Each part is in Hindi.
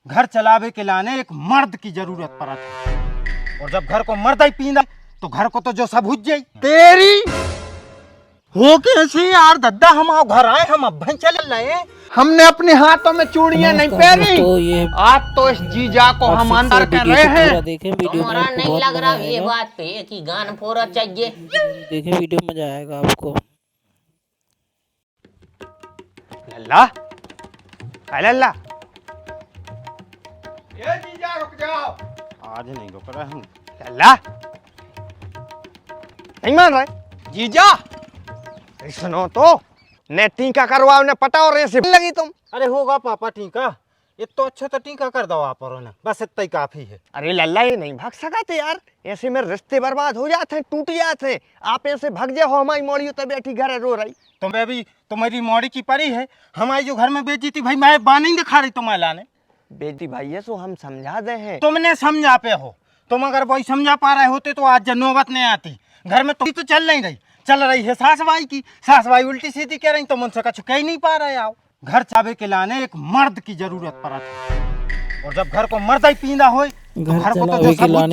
घर चलावे के लाने एक मर्द की जरूरत पड़ा था, और जब घर को मर्द ही पीना तो घर को तो जो सब हुज जाई। तेरी हो कैसे यार दद्दा, हम आओ घर आए, हम अब चल रहे। हमने अपने हाथों में चूड़ियां नहीं पहनी, आज तो इस जीजा को हम अंदर कर रहे हैं। तुम्हारा नहीं लग रहा ये बात पे कि गान फोड़ा चाहिए। देखें वीडियो में मजा आएगा आपको। लल्ला, लल्ला, ये जीजा रुक जाओ। आज नहीं रुक रहे हम। लल्ला नहीं मान रहे जीजा। सुनो तो ने टीका करवाओ ने पटाओ रे से लगी तुम। अरे होगा पापा टीका, ये तो अच्छा तो टीका कर दो आप और ना, बस इतना ही काफी है। अरे लल्ला ये नहीं भाग सका थे यार, ऐसे में रिश्ते बर्बाद हो जाते हैं, टूट जाते हैं। आप ऐसे भाग जाओ, हमारी मोड़ी तो बैठी घर रो रही। तुम्हें अभी तुम्हारी मोड़ी की परी है, हमारी जो घर में बेची थी भाई, मैं बात नहीं दिखा रही तुम्हारे लाने। बेटी भाई है सो हम समझा दे हैं। तुमने समझा पे हो, तुम अगर वही समझा पा रहे होते तो आज नौबत नहीं आती। घर में तो चल नहीं रही, चल रही है सास भाई की। सास भाई उल्टी सीधी कह रही, तुम उनसे कुछ कह ही नहीं पा रहे। आओ घर चावे के लाने एक मर्द की जरूरत पड़ा था, और जब घर को मर्द ही पींदा हो तो घर को तो जो सब हुज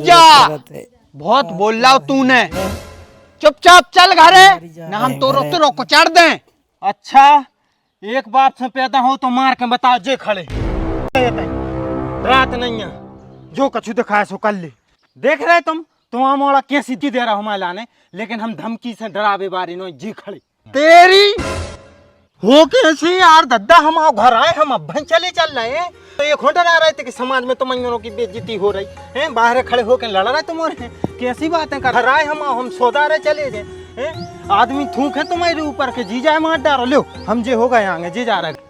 जाई। बहुत बोल रहा तूने, चुपचाप चल घरे ना, हम तो रोक को चढ़ दें। अच्छा एक बाप से पैदा हो तो मार के बता जे खड़े रात नहीं है, जो कछु दिखाए सो कर ले। देख रहे तुम मोड़ा कैसी दे रहा हमारे लाने, लेकिन हम धमकी से डरावे बारी नो जी खड़े। तेरी हो कैसे यार दद्दा, हम आओ घर आए, हम अब चले चल रहे हैं। तो ये खोटा आ रहे थे कि समाज में तुम की बेइज्जती हो रही है, बाहर खड़े होकर लड़ रहे तुम, कैसी बातें कर रहा है। हम सौदा रहे चले गए, आदमी थूक है तुम्हारे ऊपर के जीजा मार डालो। लो हम जे हो गए आगे जे जा रहे।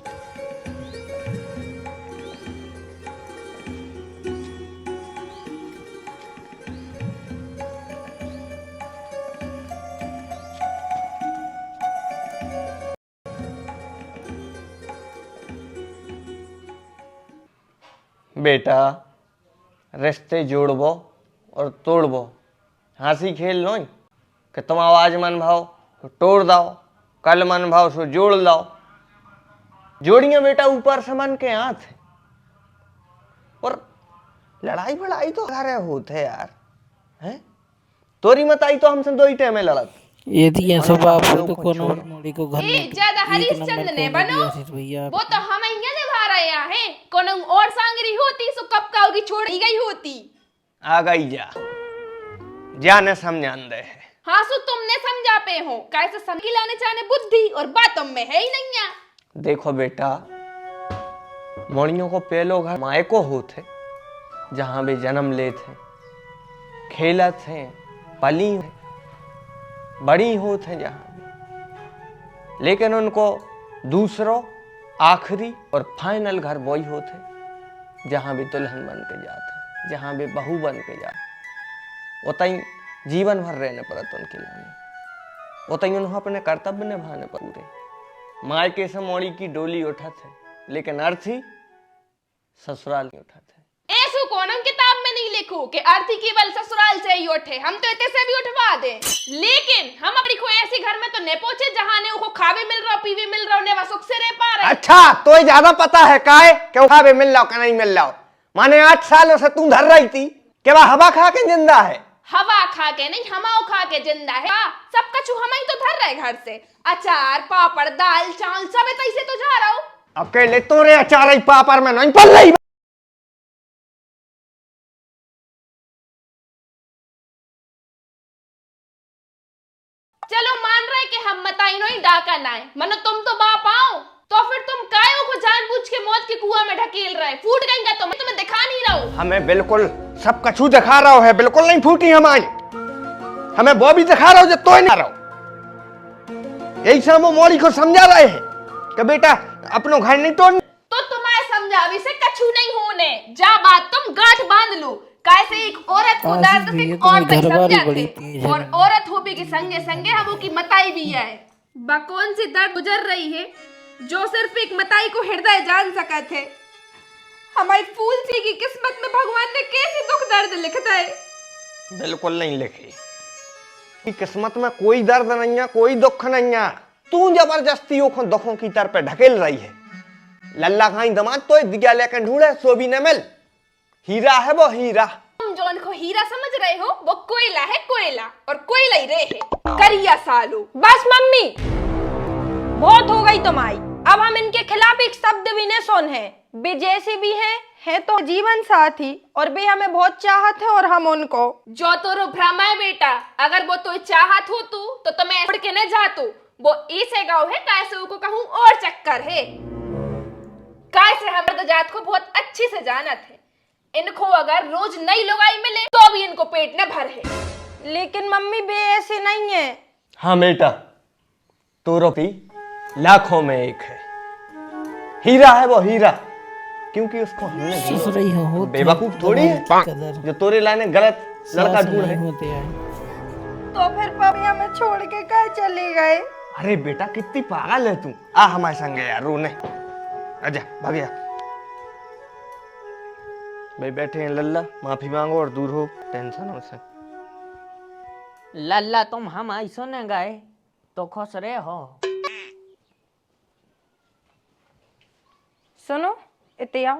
बेटा रिश्ते जोड़बो और तोड़बो, हंसी खेल लो कि तुम आवाज मन भाव तो तोड़ दाओ, कल मन भाव सो जोड़ लाओ। जोड़ियां बेटा ऊपर से मन के हाथ है, और लड़ाई बड़ाई तो घरे होते यार हैं। तोरी मत आई तो हमसे दो ही टाइम में लड़त। यदि ऐसा बाप हो तो कौन और मोड़ी को घर में ज्यादा हरिश्चंद्र ने बनो, वो तो हम यहाँ निभा रहे हैं। कौन और सांगरी होती सो कब का होगी छोड़ी गई होती। आ गई जा ने समझान दे है। हाँ सो तुमने समझा पे हो, कैसे समझी लाने चाहने बुद्धि और बातों में है ही नहीं है। देखो बेटा, मोड़ियों को पहलो घर मायको होते, जहां वे जन्म लेते, खेलत हैं, पली हैं, बड़ी होत हैं जहां भी। लेकिन उनको दूसरों आखिरी और फाइनल घर वही होते जहां भी दुल्हन बन के जाते, जहां भी बहू बन के जाते। उतई जीवन भर रहने पड़त उनके लाने, उतई उन्हें अपने कर्तव्य निभाने पर पूरे। मायके से मोड़ी की डोली उठत है, लेकिन अर्थी ससुराल नहीं उठत है। ऐसो कौन हम किताब में नहीं लिखो कि अर्थी केवल ससुराल से ही उठे, हम तो इतने से भी उठवा दे। लेकिन हम अपनी को ऐसे घर में तो नहीं पहुंचे जहां ने उनको खावे मिल रहा, पीवे मिल रहा, ने सुख से रह पा रहे। अच्छा तो ज्यादा पता है काहे कि खावे मिल रहा का नहीं मिल रहा। माने 8 सालों से तू धर रही थी कि वह हवा खा के जिंदा है। हवा खा के नहीं, हमाओ खा के जिंदा है। सब कछु हम ही तो धर रहे घर से, अचार पापड़ दाल चावल सब ऐसे तो जा रहा हूँ। अकेले तोरे अचार ही पापड़ में नहीं पल रही। चलो मान रहे कि हम मताई नहीं डाका ना है, मनो तुम तो बाप आओ, तो फिर तुम कायों को जानबूझ के मौत के कुआं में ढकेल रहे। फूट गएंगे तो मैं तुम्हें दिखा नहीं रहा हूँ। हमें बिल्कुल सब कछु दिखा रहा है, बिल्कुल नहीं फूटी हमारी। हमें वो भी दिखा रहा हो जो तो ना रहो। यही से हम मोड़ी को समझा रहे हैं कि बेटा अपनो घर नहीं तोड़। तो तुम्हारे समझावी से कछु नहीं होने, जा बात तुम गांठ बांध लो। कैसे एक औरत को दर्द से और नहीं समझाते, और औरत हो भी के संगे संगे हम की मताई भी है। बकौन सी दर्द गुजर रही है जो सिर्फ एक मताई को हृदय जान सका थे। हमारी फूल सी की किस्मत में भगवान ने कैसी दुख दर्द लिखता है। बिल्कुल नहीं लिखी, किस्मत में कोई दर्द नहीं है, कोई दुख नहीं है। तू जबरदस्ती दुखों की तरफ ढकेल रही है। लल्ला खाई दमाद तो दिया लेकर ढूंढे सो भी न मिल। हीरा है वो हीरा। तुम जो उनको हीरा समझ रहे हो वो कोयला है, कोयला, और कोयला ही रहे करिया सालू। बस मम्मी, बहुत हो गई तुम्हारी। अब हम इनके खिलाफ एक शब्द भी न सुन है। वे जैसे भी हैं तो जीवन साथी, और वे हमें बहुत चाहत है और हम उनको। जो तोरो भ्रम है बेटा, अगर वो तो चाहत हो तो तुम्हें छोड़ के न जातू। वो ऐसे गाँव है कैसे को कहूँ और चक्कर है, कैसे हम तो जात को बहुत अच्छी से जानत है। इनको अगर रोज नई लुगाई मिले तो भी इनको पेट न भर है। लेकिन मम्मी वे ऐसे नहीं है। हाँ बेटा, तो रोटी लाखों में एक है, हीरा है वो हीरा, क्योंकि उसको हमने सोच रही हो बेवकूफ थोड़ी है जो तोरे लाने गलत लड़का ढूंढे। होते हैं। तो फिर पापा हमें छोड़ के कहाँ चले गए? अरे बेटा कितनी पागल है तू, आ हमारे संग यार रोने, आजा भाग जा। भाई बैठे हैं लल्ला, माफी मांगो और दूर हो टेंशनों से। लल्ला तुम हम ऐसो न गए तो खुश रहे हो। सुनो इतिया,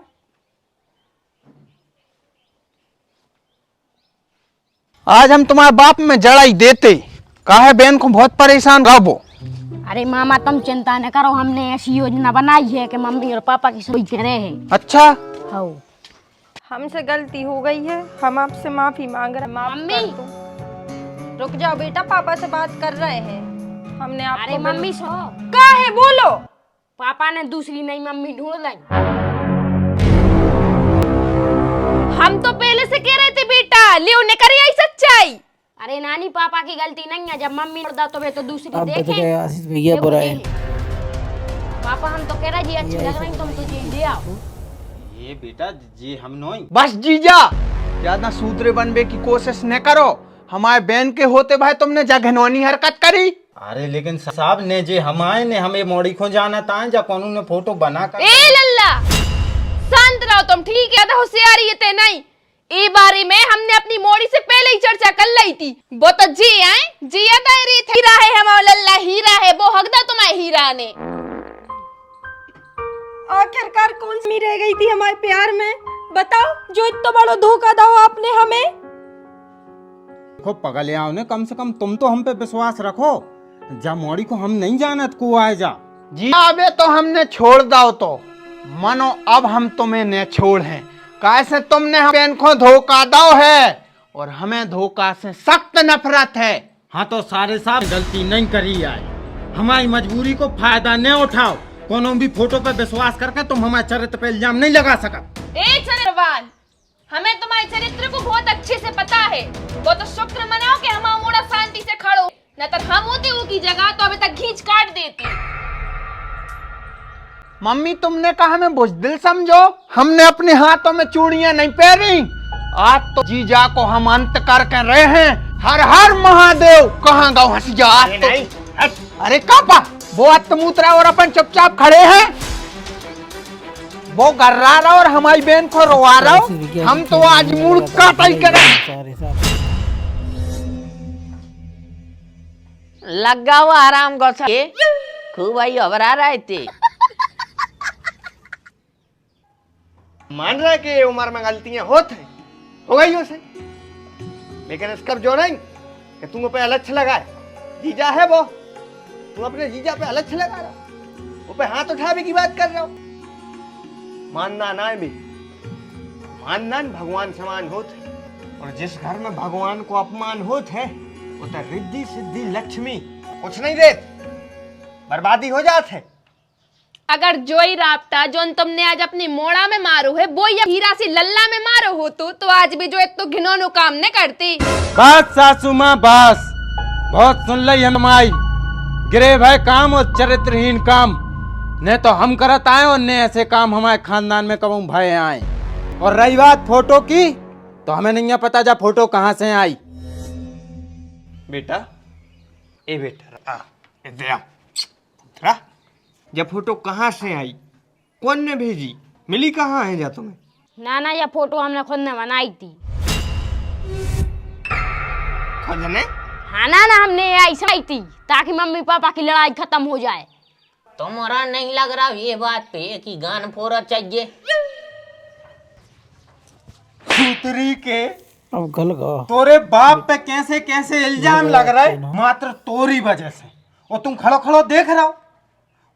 आज हम तुम्हारे बाप में जड़ाई देते, काहे बहन को बहुत परेशान रहो। अरे मामा तुम चिंता न करो, हमने ऐसी योजना बनाई है कि मम्मी और पापा की सोई करे हैं। अच्छा, हाँ हमसे गलती हो गई है, हम आपसे माफी मांग रहे हैं। माफ मम्मी। कर दो। रुक जाओ बेटा, पापा से बात कर रहे हैं। हमने आपको अरे मम्मी सो, का है बोलो। पापा ने दूसरी नई मम्मी ढूंढ लाई। हम तो पहले से कह रहे थे बेटा, ले उन्हें करे आई सच्चाई। अरे नानी पापा की गलती नहीं है, जब मम्मी ढूंढा तो वे तो दूसरी अब बच देखे। गए आशीष भैया बुरा है। पापा हम तो कह रहे जी अच्छी लग रही, तुम तुझे ले आओ। ये बेटा जी हम नहीं, बस जीजा ज्यादा सूत्रे बनने की कोशिश न करो। हमारे बहन के होते भाई तुमने जघनौनी हरकत करी। अरे लेकिन साहब ने जे हम आए ने हमें मोड़ी खो जाना था जा कौन ने फोटो बना कर। ए लल्ला शांत रहो तुम, ठीक है? तो होशियारी ते नहीं, ए बारे में हमने अपनी मोड़ी से पहले ही चर्चा कर ली थी। वो तो जी आए जिया दायरी थे। हीरा है हमारा लल्ला, हीरा है वो, हकदा तुम्हारे हीरा ने। आखिरकार कौन सी रह गई थी हमारे प्यार में, बताओ, जो इतना बड़ा धोखा दो आपने हमें। देखो पगलियाओ ने, कम से कम तुम तो हम पे विश्वास रखो। जा मोड़ी को हम नहीं जानत को आए जा जी अबे तो हमने छोड़ दाओ तो मानो अब हम तुम्हें न छोड़ हैं, कैसे तुमने हम बहन को धोखा दो है और हमें धोखा से सख्त नफरत है। हाँ तो सारे साहब गलती नहीं करी आए, हमारी मजबूरी को फायदा न उठाओ। कोनो भी फोटो पे विश्वास करके तुम हमारे चरित्र पे इल्जाम नहीं लगा सका। ए चरित्रवान, हमें तुम्हारे चरित्र को बहुत अच्छे से पता है। वो तो शुक्र मनाओ कि हम मोड़ा शांति से खड़ो, न तो हम होते हो की जगह तो अभी तक खींच काट देती। मम्मी तुमने कहा हमें बुज़दिल समझो, हमने अपने हाथों में चूड़ियां नहीं पहनी। आज तो जीजा को हम अंत करके रहे हैं। हर हर महादेव, कहाँ गाँव हंस जा। अरे कापा वो अत्तमूत्रा और अपन चुपचाप खड़े हैं। वो गर्रा रहा और हमारी बहन को रोवा रहा हो। हम तो आज मूड काटा ही करें। सारे साथ लगा हुआ आराम गो खूब आई घबरा रहे थे। मान रहा है कि उम्र में गलतियां होती हैं, हो गई उसे, लेकिन इसका जो नहीं कि तुम पे अलग लगाए। जीजा है वो, तुम अपने जीजा पे अलग लगा रहा, वो पे हाथ उठावे की बात कर रहा हो। मानना ना भी, मानना भगवान समान होते, और जिस घर में भगवान को अपमान होते वो तो रिद्धि सिद्धि लक्ष्मी कुछ नहीं देते, बर्बादी हो जाते। अगर जोई राप्ता जोन तुमने आज अपनी मोड़ा में मारो है वो या हीरा से लल्ला में मारो हो तो आज भी जो तो घिनौनो काम न करती। बस सासू माँ बस, बहुत सुन ली हमारी गिरे भाई काम और चरित्रहीन काम ने तो हम करत आए और ने ऐसे काम हमारे खानदान में कबू भाई आए। और रही बात फोटो की तो हमें नहीं पता जा फोटो कहाँ से आई। बेटा ए बेटा आ, जब फोटो कहाँ से आई, कौन ने भेजी, मिली कहाँ है जा तुम्हें? ना ये फोटो हमने खुद ने बनाई थी। खुद ने? हाँ ना हमने ऐसा ही थी ताकि मम्मी पापा की लड़ाई खत्म हो जाए। तुम्हारा नहीं लग रहा ये बात पे कि गान फोड़ा चाहिए? सूतरी के अब गल गा तोरे बाप पे कैसे कैसे इल्जाम लग रहा है मात्र तोरी वजह से। और तुम खड़ो खड़ो देख रहा हो।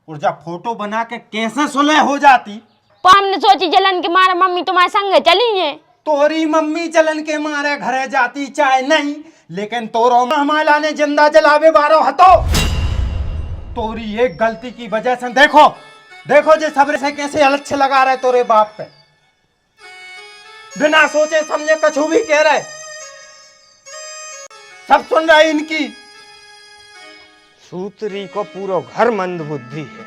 और जब फोटो बना के कैसे सुलह हो जाती। पर हमने सोची जलन के मारे मम्मी तुम्हारे संग चली है। तोरी मम्मी जलन के मारे घरे जाती चाहे नहीं, लेकिन तोरो हमारा ने जिंदा जलावे बारो हतो। तोरी एक गलती की वजह से देखो देखो जे सबरे से कैसे अलग लगा रहे तोरे बाप पे। बिना सोचे समझे कछु भी कह रहे। सब सुन रहा है इनकी। सूत्री को पूरा घर मंद बुद्धि है।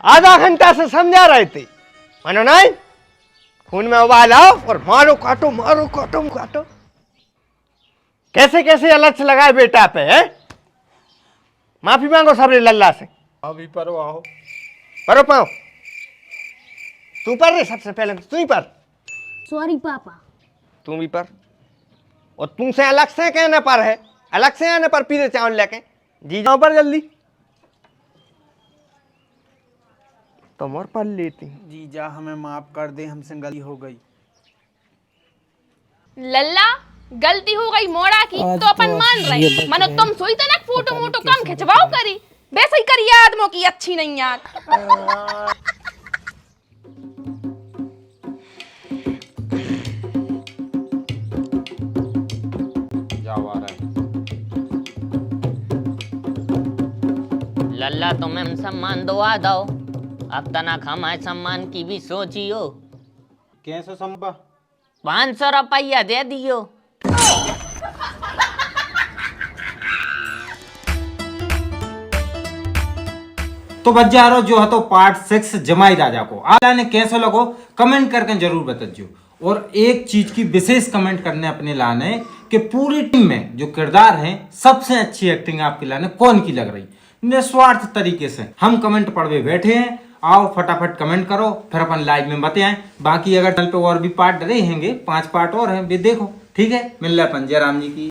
आधा घंटा से समझा रहे थे, मानो नहीं। खून में उबाल आओ और मारो काटो मारो काटो काटो। कैसे कैसे अलग लगाए बेटा पे है। माफी मांगो सबरे लल्ला से। अभी परो आओ। परो पाओ। तू पर रे, सबसे पहले तू ही पर। सॉरी पापा। तू भी पर। और तुमसे अलग से कहने पर है, अलग से आने पर पीले चावल लेके जी जाओ पर जल्दी। तुम और पढ़ लेती। जीजा हमें माफ कर दे, हमसे गलती हो गई। लल्ला गलती हो गई मोड़ा की आज तो अपन तो मान ये रहे। बच मनो गए। तुम सोई तो ना फोटो मोटो कम खिंचवाओ करी। वैसे ही करी आदमों की अच्छी नहीं याद। जाओ आ रहा है। लल्ला तुम्हें सम्मान दवा दो। अब तनक हमारे सम्मान की भी सोचियो। कैसे संभा? 500 रुपया दे दियो। तो बच्चा जो है तो पार्ट 6 जमाई राजा को आला ने कैसे लगो कमेंट करके जरूर बताइयो। और एक चीज की विशेष कमेंट करने अपने लाने कि पूरी टीम में जो किरदार हैं सबसे अच्छी एक्टिंग आपके लाने कौन की लग रही निस्वार्थ तरीके से। हम कमेंट पढ़वे बैठे हैं, आओ फटाफट कमेंट करो फिर अपन लाइव में बताएं। बाकी अगर चैनल पे और भी पार्ट डरे हैंगे 5 पार्ट और हैं वे देखो। ठीक है, मिल रहा है अपन जयराम जी की।